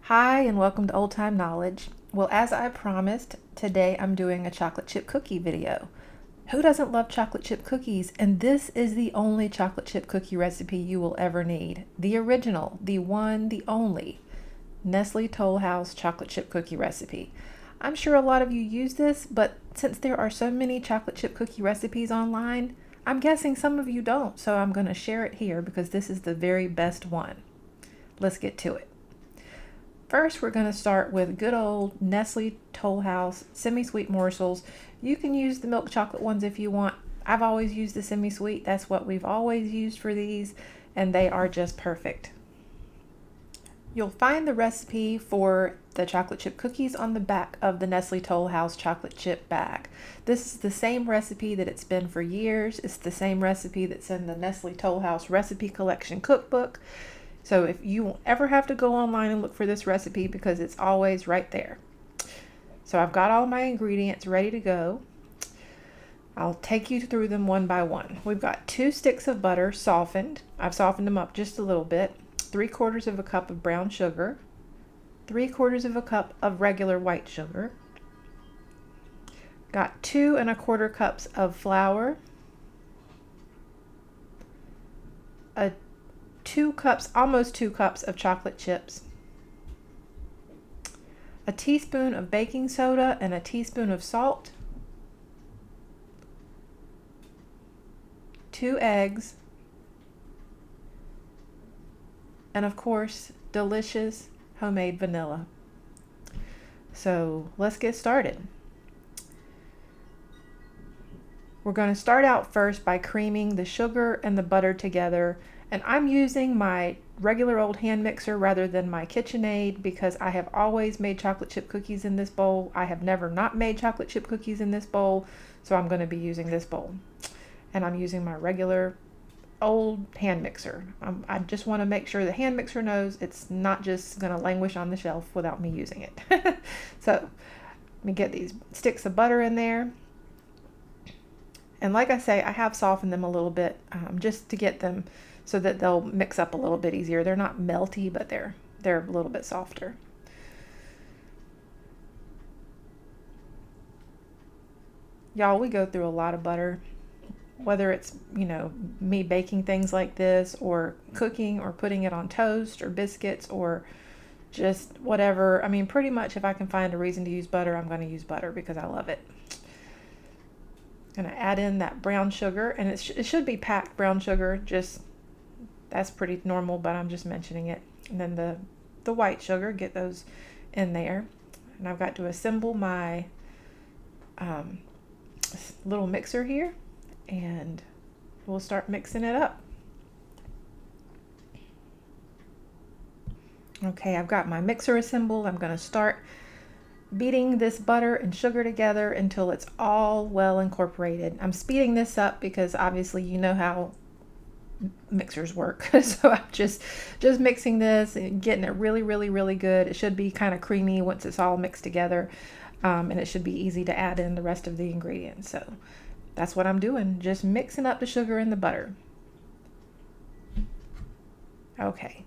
Hi, and welcome to Old Time Knowledge. Well, as I promised, today I'm doing a chocolate chip cookie video. Who doesn't love chocolate chip cookies? And this is the only chocolate chip cookie recipe you will ever need. The original, the one, the only Nestle Toll House chocolate chip cookie recipe. I'm sure a lot of you use this, but since there are so many chocolate chip cookie recipes online, I'm guessing some of you don't, so I'm going to share it here because this is the very best one. Let's get to it. First, we're going to start with good old Nestle Toll House semi-sweet morsels. You can use the milk chocolate ones if you want. I've always used the semi-sweet. That's what we've always used for these, and they are just perfect. You'll find the recipe for the chocolate chip cookies on the back of the Nestle Toll House chocolate chip bag. This is the same recipe that it's been for years. It's the same recipe that's in the Nestle Toll House recipe collection cookbook. So if you won't ever have to go online and look for this recipe because it's always right there. So I've got all my ingredients ready to go. I'll take you through them one by one. We've got 2 sticks of butter softened. I've softened them up just a little bit. 3/4 of a cup of brown sugar. 3/4 of a cup of regular white sugar. Got 2 1/4 cups of flour. 2 cups, almost 2 cups of chocolate chips, a teaspoon of baking soda and a teaspoon of salt, 2 eggs, and of course, delicious homemade vanilla. So let's get started. We're going to start out first by creaming the sugar and the butter together. And I'm using my regular old hand mixer rather than my KitchenAid because I have always made chocolate chip cookies in this bowl. I have never not made chocolate chip cookies in this bowl, so I'm going to be using this bowl. And I'm using my regular old hand mixer. I just want to make sure the hand mixer knows it's not just going to languish on the shelf without me using it. So let me get these sticks of butter in there. And like I say, I have softened them a little bit just to get them so that they'll mix up a little bit easier. They're not melty, but they're a little bit softer. Y'all, we go through a lot of butter, whether it's, me baking things like this or cooking or putting it on toast or biscuits or just whatever. I mean, pretty much if I can find a reason to use butter, I'm going to use butter because I love it. Going to add in that brown sugar, and it should be packed brown sugar, just that's pretty normal, but I'm just mentioning it. And then the white sugar, get those in there. And I've got to assemble my little mixer here, and we'll start mixing it up. Okay, I've got my mixer assembled. I'm going to start beating this butter and sugar together until it's all well incorporated. I'm speeding this up because obviously you know how mixers work. So I'm just mixing this and getting it really, really, really good. It should be kind of creamy once it's all mixed together, and it should be easy to add in the rest of the ingredients. So that's what I'm doing, just mixing up the sugar and the butter. Okay.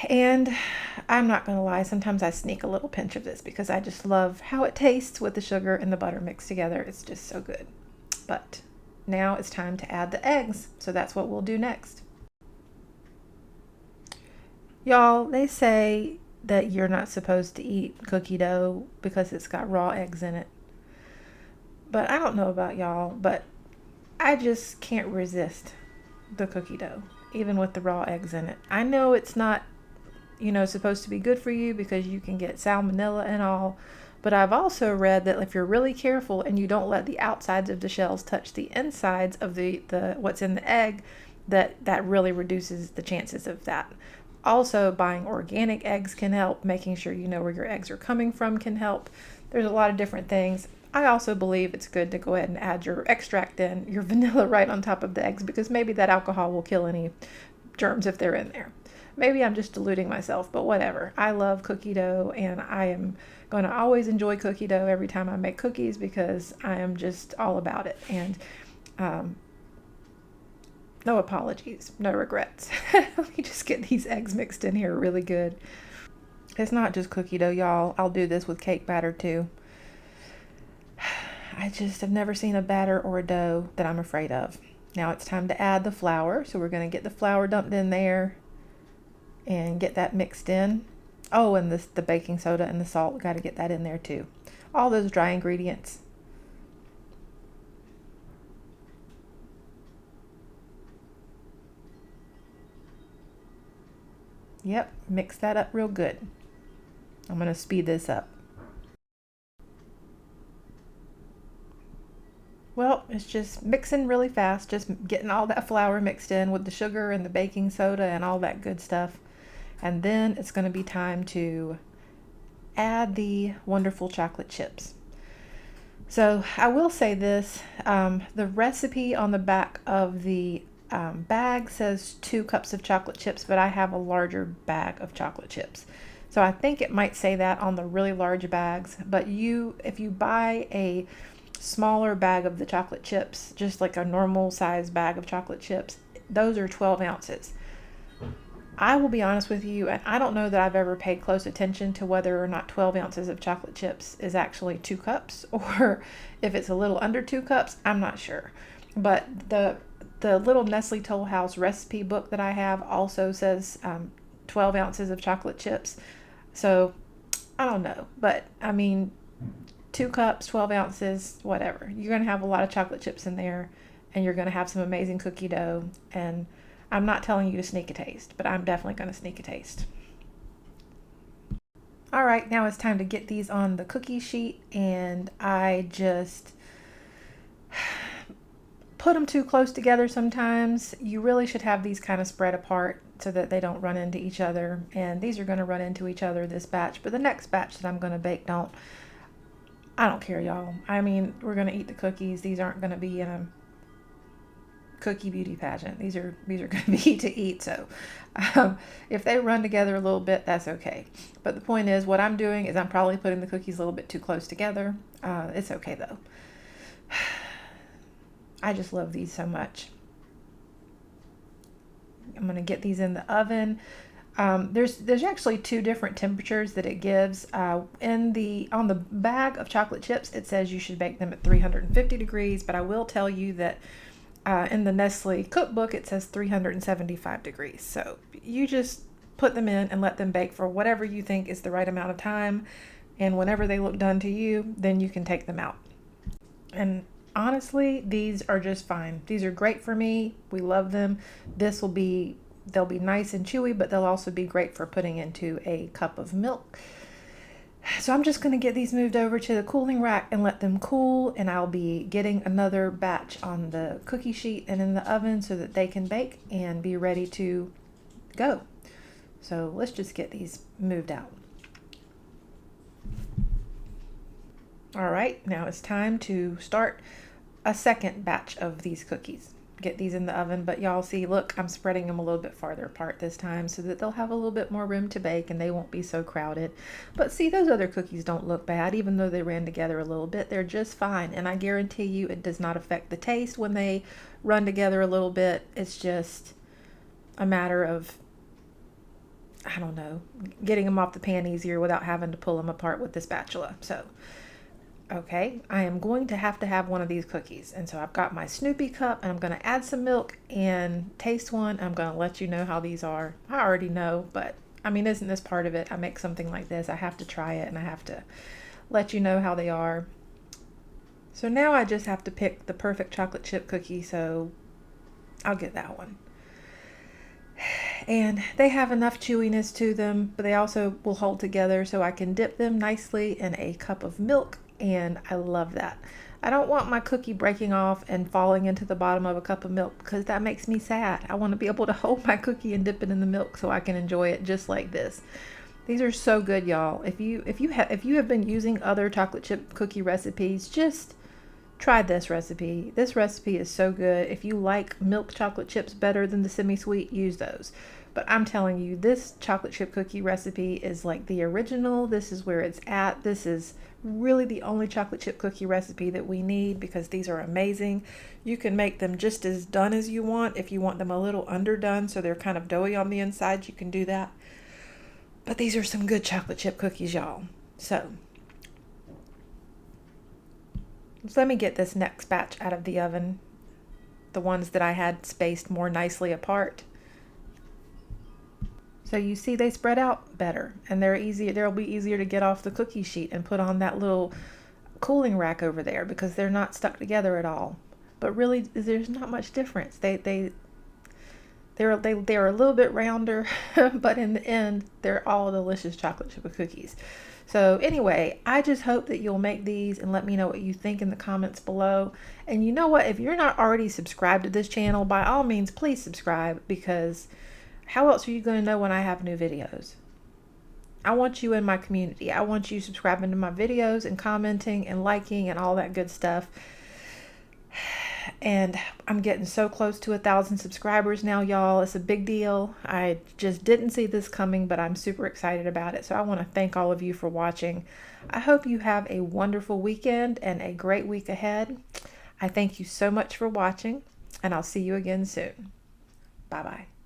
And I'm not going to lie, sometimes I sneak a little pinch of this because I just love how it tastes with the sugar and the butter mixed together. It's just so good. But now it's time to add the eggs. So that's what we'll do next. Y'all, they say that you're not supposed to eat cookie dough because it's got raw eggs in it. But I don't know about y'all, but I just can't resist the cookie dough, even with the raw eggs in it. I know it's not supposed to be good for you because you can get salmonella and all. But I've also read that if you're really careful and you don't let the outsides of the shells touch the insides of the what's in the egg, that really reduces the chances of that. Also, buying organic eggs can help. Making sure you know where your eggs are coming from can help. There's a lot of different things. I also believe it's good to go ahead and add your extract in, your vanilla right on top of the eggs, because maybe that alcohol will kill any germs if they're in there. Maybe I'm just deluding myself, but whatever. I love cookie dough, and I am going to always enjoy cookie dough every time I make cookies because I am just all about it. And no apologies, no regrets. Let me just get these eggs mixed in here really good. It's not just cookie dough, y'all. I'll do this with cake batter too. I just have never seen a batter or a dough that I'm afraid of. Now it's time to add the flour. So we're going to get the flour dumped in there and get that mixed in. Oh, and the baking soda and the salt, got to get that in there too. All those dry ingredients. Yep, mix that up real good. I'm going to speed this up. Well, it's just mixing really fast, just getting all that flour mixed in with the sugar and the baking soda and all that good stuff. And then it's going to be time to add the wonderful chocolate chips. So I will say this, the recipe on the back of the bag says 2 cups of chocolate chips, but I have a larger bag of chocolate chips. So I think it might say that on the really large bags, but if you buy a smaller bag of the chocolate chips, just like a normal size bag of chocolate chips, those are 12 ounces. I will be honest with you, and I don't know that I've ever paid close attention to whether or not 12 ounces of chocolate chips is actually 2 cups, or if it's a little under 2 cups, I'm not sure. But the little Nestle Toll House recipe book that I have also says 12 ounces of chocolate chips. So I don't know, but I mean, 2 cups, 12 ounces, whatever. You're going to have a lot of chocolate chips in there, and you're going to have some amazing cookie dough. And I'm not telling you to sneak a taste, but I'm definitely going to sneak a taste. All right, now it's time to get these on the cookie sheet, and I just put them too close together sometimes. You really should have these kind of spread apart so that they don't run into each other. And these are going to run into each other this batch, but the next batch that I'm going to bake don't. I don't care, y'all. I mean, we're going to eat the cookies. These aren't going to be in a cookie beauty pageant. These are going to be to eat. So if they run together a little bit, that's okay. But the point is, what I'm doing is I'm probably putting the cookies a little bit too close together. It's okay though. I just love these so much. I'm going to get these in the oven. There's actually 2 different temperatures that it gives. On the bag of chocolate chips, it says you should bake them at 350 degrees, but I will tell you that in the Nestle cookbook, it says 375 degrees. So you just put them in and let them bake for whatever you think is the right amount of time. And whenever they look done to you, then you can take them out. And honestly, these are just fine. These are great for me. We love them. They'll be nice and chewy, but they'll also be great for putting into a cup of milk. So I'm just going to get these moved over to the cooling rack and let them cool, and I'll be getting another batch on the cookie sheet and in the oven so that they can bake and be ready to go. So let's just get these moved out. All right, now it's time to start a second batch of these cookies. Get these in the oven, but y'all see, look, I'm spreading them a little bit farther apart this time so that they'll have a little bit more room to bake and they won't be so crowded. But see, those other cookies don't look bad, even though they ran together a little bit. They're just fine, and I guarantee you it does not affect the taste when they run together a little bit. It's just a matter of, I don't know, getting them off the pan easier without having to pull them apart with the spatula. So okay, I am going to have one of these cookies. And so I've got my Snoopy cup, and I'm going to add some milk and taste one. I'm going to let you know how these are. I already know, but I mean, isn't this part of it? I make something like this, I have to try it, and I have to let you know how they are. So now I just have to pick the perfect chocolate chip cookie, so I'll get that one. And they have enough chewiness to them, but they also will hold together, so I can dip them nicely in a cup of milk. And I love that. I don't want my cookie breaking off and falling into the bottom of a cup of milk, because that makes me sad. I want to be able to hold my cookie and dip it in the milk so I can enjoy it just like this. These are so good, y'all. If you have been using other chocolate chip cookie recipes, just try this recipe. This recipe is so good. If you like milk chocolate chips better than the semi-sweet, use those. But I'm telling you, this chocolate chip cookie recipe is like the original. This is where it's at. This is really the only chocolate chip cookie recipe that we need, because these are amazing. You can make them just as done as you want. If you want them a little underdone so they're kind of doughy on the inside, you can do that. But these are some good chocolate chip cookies, y'all. So let me get this next batch out of the oven. The ones that I had spaced more nicely apart. So you see they spread out better, and they'll be easier to get off the cookie sheet and put on that little cooling rack over there because they're not stuck together at all. But really there's not much difference. They're a little bit rounder, but in the end they're all delicious chocolate chip cookies. So anyway, I just hope that you'll make these and let me know what you think in the comments below. And you know what, if you're not already subscribed to this channel, by all means please subscribe, because how else are you going to know when I have new videos? I want you in my community. I want you subscribing to my videos and commenting and liking and all that good stuff. And I'm getting so close to 1,000 subscribers now, y'all. It's a big deal. I just didn't see this coming, but I'm super excited about it. So I want to thank all of you for watching. I hope you have a wonderful weekend and a great week ahead. I thank you so much for watching, and I'll see you again soon. Bye-bye.